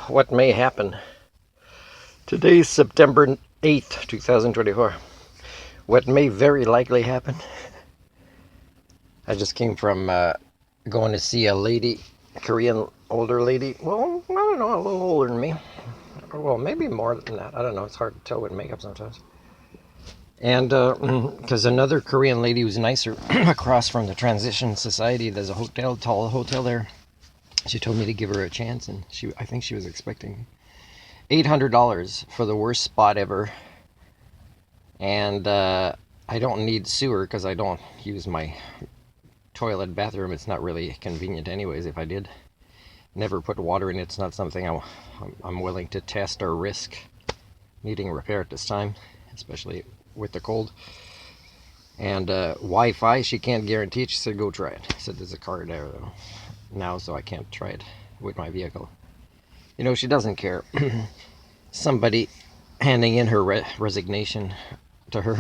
what may happen. Today's September 8th, 2024. What may very likely happen. I just came from going to see a lady, a Korean older lady. Well, I don't know, a little older than me. Well, maybe more than that. I don't know. It's hard to tell with makeup sometimes. And because another Korean lady who's nicer across from the Transition Society, there's a hotel, tall hotel there. She told me to give her a chance, and I think she was expecting $800 for the worst spot ever. And I don't need sewer because I don't use my toilet bathroom. It's not really convenient anyways. If I did never put water in it, it's not something I'm willing to test or risk needing repair at this time, especially with the cold. And Wi-Fi, she can't guarantee. She said go try it. I said there's a car there though now, so I can't try it with my vehicle. You know, she doesn't care. Somebody handing in her resignation to her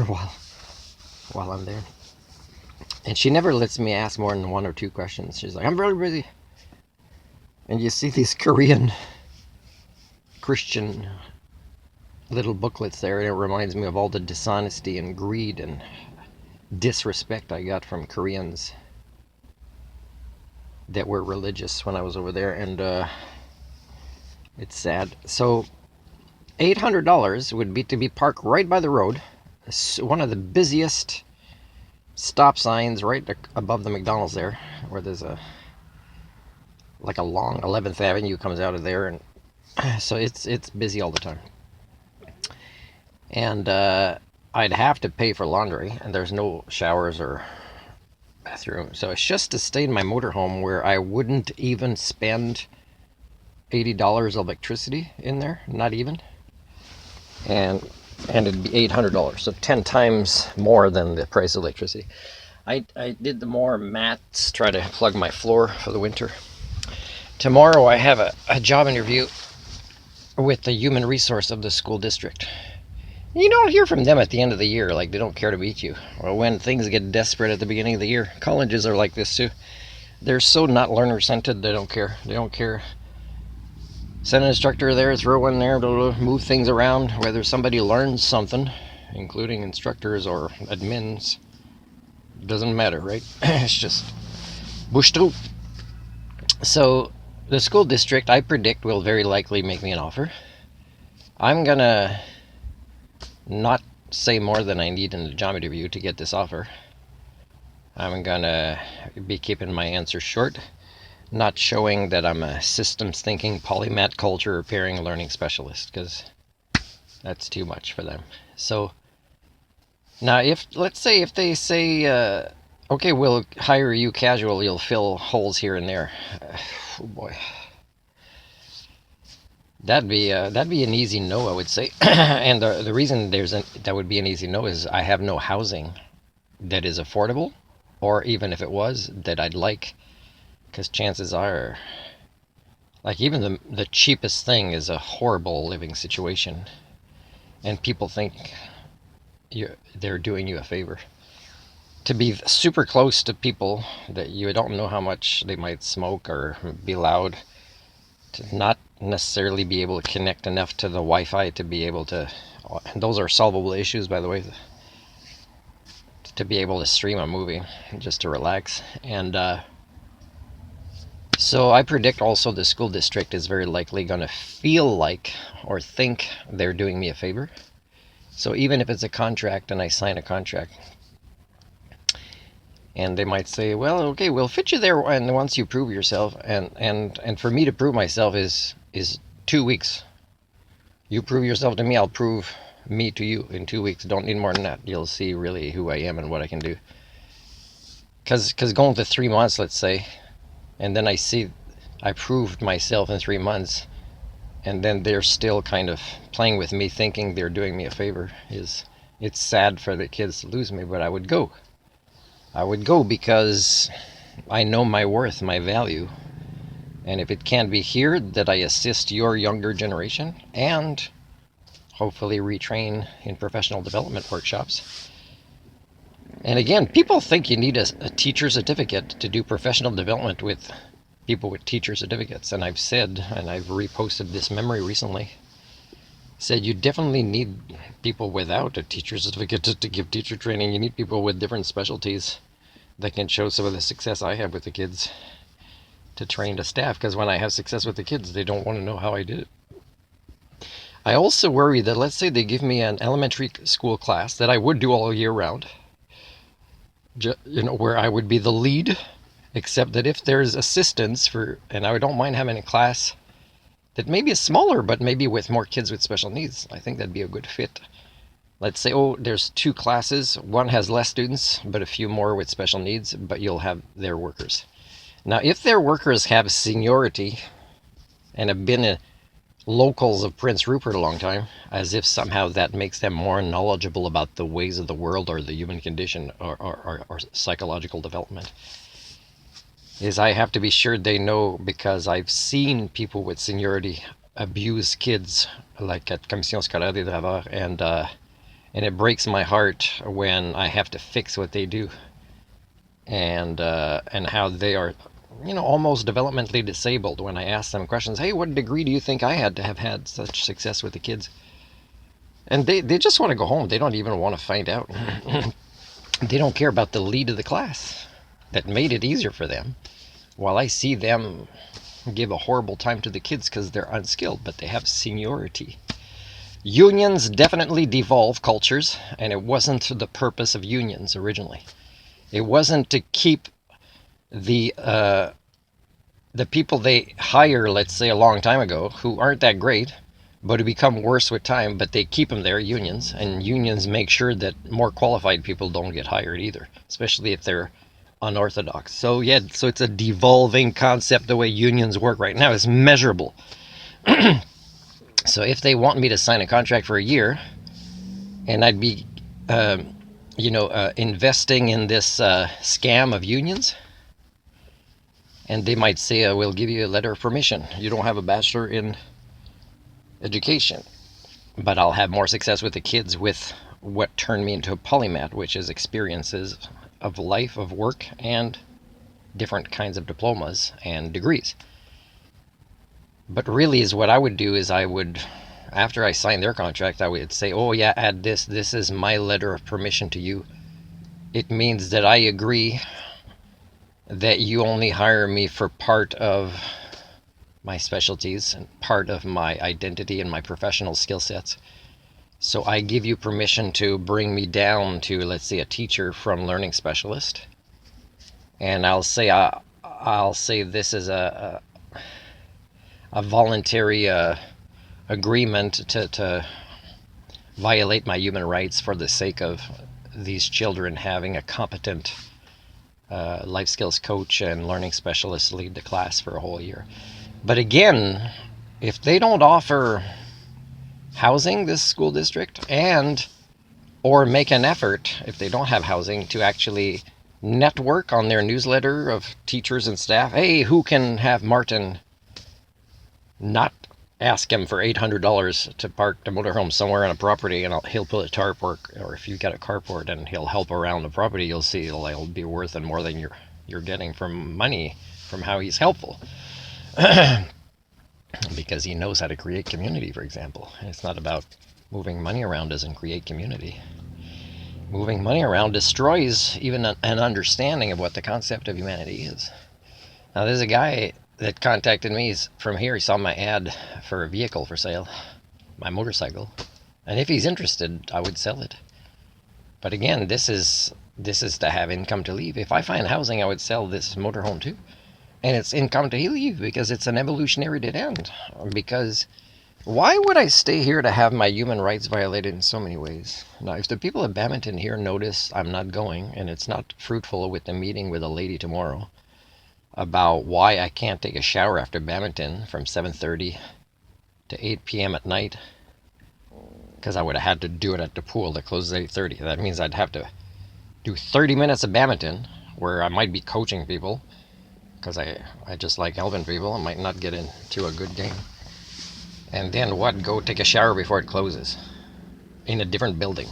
while I'm there. And she never lets me ask more than one or two questions. She's like, I'm really busy. And you see these Korean Christian little booklets there, and it reminds me of all the dishonesty and greed and disrespect I got from Koreans that were religious when I was over there, and it's sad. So $800 would be to be parked right by the road, one of the busiest stop signs right above the McDonald's there, where there's a long 11th Avenue comes out of there, and so it's busy all the time. And I'd have to pay for laundry, and there's no showers or bathroom, so it's just to stay in my motorhome where I wouldn't even spend $80 of electricity in there, not even, and it'd be $800, so 10 times more than the price of electricity. I did the more maths, try to plug my floor for the winter. Tomorrow I have a job interview with the human resource of the school district. You don't hear from them at the end of the year, like they don't care to meet you, or when things get desperate at the beginning of the year. Colleges are like this too. They're so not learner-centered, they don't care. They don't care. Send an instructor there, throw one there, move things around. Whether somebody learns something, including instructors or admins, doesn't matter, right? It's just bush through. So the school district, I predict, will very likely make me an offer. I'm gonna not say more than I need in the job interview to get this offer. I'm gonna be keeping my answers short, not showing that I'm a systems thinking, polymath, culture repairing, learning specialist, because that's too much for them. So now, let's say if they say, okay, we'll hire you casual, you'll fill holes here and there. Oh boy. That'd be an easy no, I would say. And the reason that would be an easy no is I have no housing that is affordable, or even if it was, that I'd like, because chances are, like, even the cheapest thing is a horrible living situation, and people think they're doing you a favor. To be super close to people that you don't know how much they might smoke or be loud, to not necessarily be able to connect enough to the Wi-Fi to be able to, those are solvable issues, by the way, to be able to stream a movie just to relax. And so I predict also the school district is very likely going to feel like or think they're doing me a favor. So even if it's a contract and I sign a contract, and they might say, well, okay, we'll fit you there, and once you prove yourself, and for me to prove myself is 2 weeks. You prove yourself to me, I'll prove me to you in 2 weeks. Don't need more than that. You'll see really who I am and what I can do. Because going to 3 months, let's say, and then I see I proved myself in 3 months, and then they're still kind of playing with me, thinking they're doing me a favor. It's sad for the kids to lose me, but I would go. I would go because I know my worth, my value. And if it can't be here, that I assist your younger generation and hopefully retrain in professional development workshops. And again, people think you need a teacher certificate to do professional development with people with teacher certificates. And I've said, and I've reposted this memory recently, said you definitely need people without a teacher certificate to give teacher training. You need people with different specialties that can show some of the success I have with the kids to train the staff, because when I have success with the kids, they don't want to know how I did it. I also worry that, let's say they give me an elementary school class that I would do all year round, where I would be the lead, except that if there's assistance for, and I don't mind having a class that maybe is smaller, but maybe with more kids with special needs, I think that'd be a good fit. Let's say, oh, there's 2 classes, one has less students, but a few more with special needs, but you'll have their workers. Now, if their workers have seniority and have been locals of Prince Rupert a long time, as if somehow that makes them more knowledgeable about the ways of the world or the human condition or psychological development, is I have to be sure they know, because I've seen people with seniority abuse kids, like at Commission Scolaire des Draveurs, and it breaks my heart when I have to fix what they do, and how they are, almost developmentally disabled. When I ask them questions, hey, what degree do you think I had to have had such success with the kids? And they just want to go home. They don't even want to find out. They don't care about the lead of the class that made it easier for them, while I see them give a horrible time to the kids because they're unskilled, but they have seniority. Unions definitely devolve cultures, and it wasn't the purpose of unions originally. It wasn't to keep the people they hire, let's say a long time ago, who aren't that great, but who become worse with time, but they keep them there, unions, and unions make sure that more qualified people don't get hired either, especially if they're unorthodox. So yeah, so it's a devolving concept. The way unions work right now is measurable. So if they want me to sign a contract for a year, and I'd be, investing in this scam of unions, and they might say, we'll give you a letter of permission. You don't have a bachelor in education, but I'll have more success with the kids with what turned me into a polymath, which is experiences of life, of work, and different kinds of diplomas and degrees. But really, is what I would do is I would, after I signed their contract, I would say, oh yeah, add this. This is my letter of permission to you. It means that I agree that you only hire me for part of my specialties and part of my identity and my professional skill sets. So I give you permission to bring me down to, let's say, a teacher from learning specialist. And I'll say this is a voluntary agreement to violate my human rights for the sake of these children having a competent life skills coach and learning specialist lead the class for a whole year. But again, if they don't offer housing, this school district, and or make an effort, if they don't have housing, to actually network on their newsletter of teachers and staff, hey, who can have Martin not ask him for $800 to park the motorhome somewhere on a property, and he'll put a tarp, or if you got a carport and he'll help around the property, you'll see it'll be worth more than you're getting from money from how he's helpful. Because he knows how to create community, for example. It's not about moving money around doesn't create community. Moving money around destroys even an understanding of what the concept of humanity is. Now, there's a guy that contacted me from here. He saw my ad for a vehicle for sale, my motorcycle, and if he's interested, I would sell it. But again, this is to have income to leave. If I find housing, I would sell this motorhome too, and it's income to leave because it's an evolutionary dead end. Because why would I stay here to have my human rights violated in so many ways? Now, if the people of Badminton here notice I'm not going, and it's not fruitful with the meeting with a lady tomorrow about why I can't take a shower after badminton from 7:30 to 8 p.m. at night, because I would have had to do it at the pool that closes at 8:30. That means I'd have to do 30 minutes of badminton, where I might be coaching people, because I just like helping people. I might not get into a good game. And then what? Go take a shower before it closes in a different building,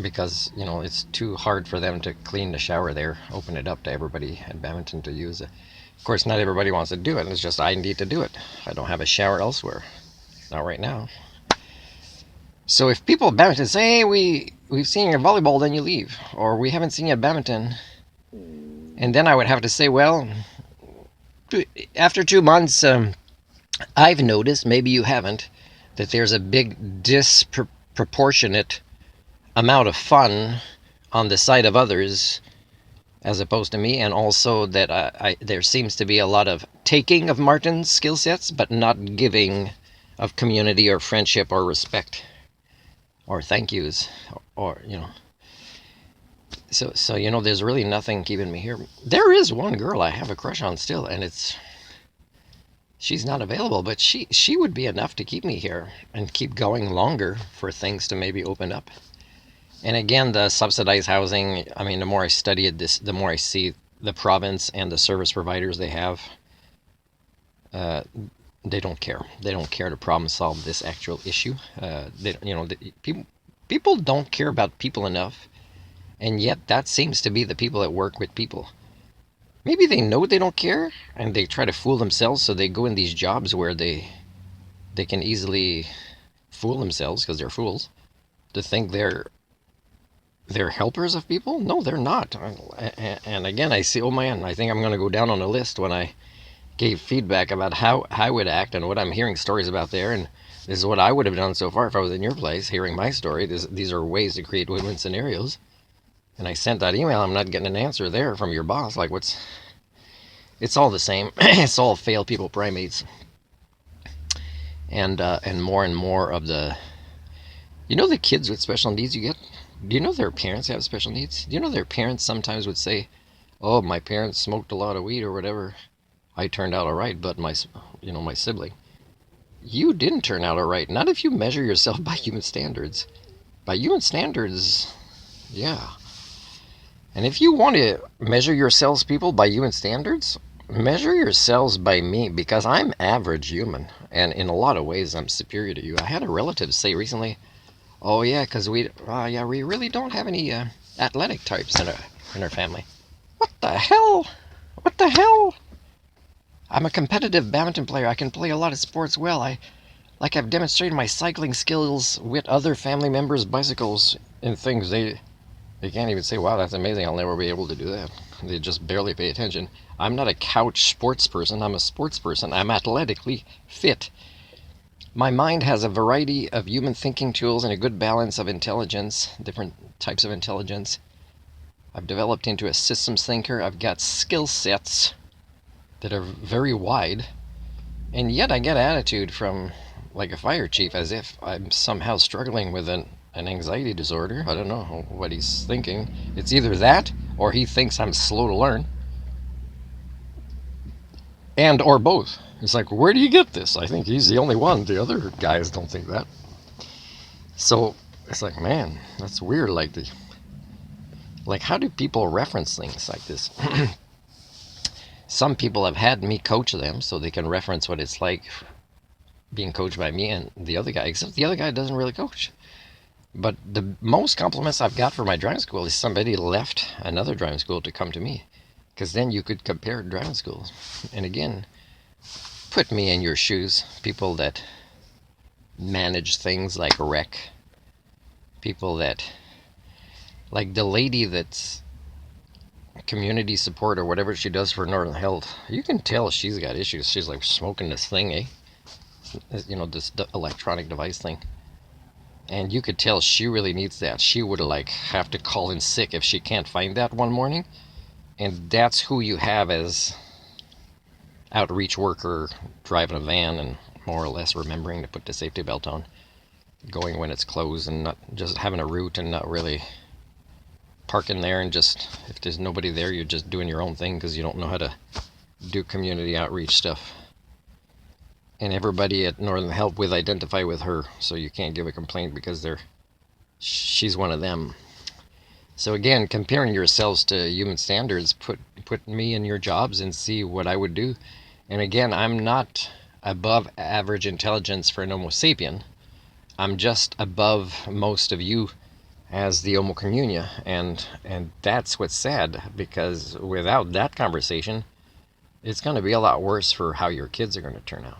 because it's too hard for them to clean the shower there, open it up to everybody at badminton to use it. Of course, not everybody wants to do it. It's just I need to do it. I don't have a shower elsewhere. Not right now. So if people at badminton say, hey, we've seen you at volleyball, then you leave. Or we haven't seen you at badminton. And then I would have to say, well, after 2 months, I've noticed, maybe you haven't, that there's a big disproportionate amount of fun on the side of others as opposed to me, and also that there seems to be a lot of taking of Martin's skill sets, but not giving of community or friendship or respect or thank yous, or so there's really nothing keeping me here. There is one girl I have a crush on still, and she's not available, but she would be enough to keep me here and keep going longer for things to maybe open up. And again, the subsidized housing, I mean, the more I study this, the more I see the province and the service providers they have, they don't care. They don't care to problem solve this actual issue. People don't care about people enough, and yet that seems to be the people that work with people. Maybe they know they don't care, and they try to fool themselves, so they go in these jobs where they can easily fool themselves, because they're fools, to think they're helpers of people. No, they're not. And again, I see, oh man, I think I'm going to go down on the list when I gave feedback about how I would act and what I'm hearing stories about there. And this is what I would have done so far if I was in your place, hearing my story. These are ways to create win-win scenarios. And I sent that email. I'm not getting an answer there from your boss. Like, it's all the same. It's all failed people primates. And more of the, the kids with special needs you get. Do you know their parents have special needs? Do you know their parents sometimes would say, oh, my parents smoked a lot of weed or whatever. I turned out all right, but my sibling. You didn't turn out all right. Not if you measure yourself by human standards. By human standards, yeah. And if you want to measure yourselves, people, by human standards, measure yourselves by me, because I'm average human. And in a lot of ways, I'm superior to you. I had a relative say recently, oh yeah, because we really don't have any athletic types in our family. What the hell? What the hell? I'm a competitive badminton player. I can play a lot of sports well. I've demonstrated my cycling skills with other family members' bicycles and things. They can't even say, wow, that's amazing. I'll never be able to do that. They just barely pay attention. I'm not a couch sports person. I'm a sports person. I'm athletically fit. My mind has a variety of human thinking tools and a good balance of intelligence, different types of intelligence. I've developed into a systems thinker. I've got skill sets that are very wide, and yet I get attitude from like a fire chief as if I'm somehow struggling with an anxiety disorder. I don't know what he's thinking. It's either that or he thinks I'm slow to learn, and or both. It's like, where do you get this? I think he's the only one. The other guys don't think that. So it's like, man, that's weird. Like how do people reference things like this? Some people have had me coach them so they can reference what it's like being coached by me and the other guy, except the other guy doesn't really coach. But the most compliments I've got for my driving school is somebody left another driving school to come to me, because then you could compare driving schools. And again, put me in your shoes. People that manage things like rec, people that, like the lady that's community support or whatever she does for Northern Health, you can tell she's got issues. She's like smoking this thing, this electronic device thing, and you could tell she really needs that. She would have to call in sick if she can't find that one morning. And that's who you have as outreach worker, driving a van and more or less remembering to put the safety belt on, going when it's closed, and not just having a route and not really parking there, and just, if there's nobody there, you're just doing your own thing because you don't know how to do community outreach stuff. And everybody at Northern Health would identify with her, so you can't give a complaint because she's one of them. So again, comparing yourselves to human standards, put me in your jobs and see what I would do. And again, I'm not above average intelligence for an Homo sapien. I'm just above most of you as the Homo communia, and that's what's sad, because without that conversation, It's going to be a lot worse for how your kids are going to turn out.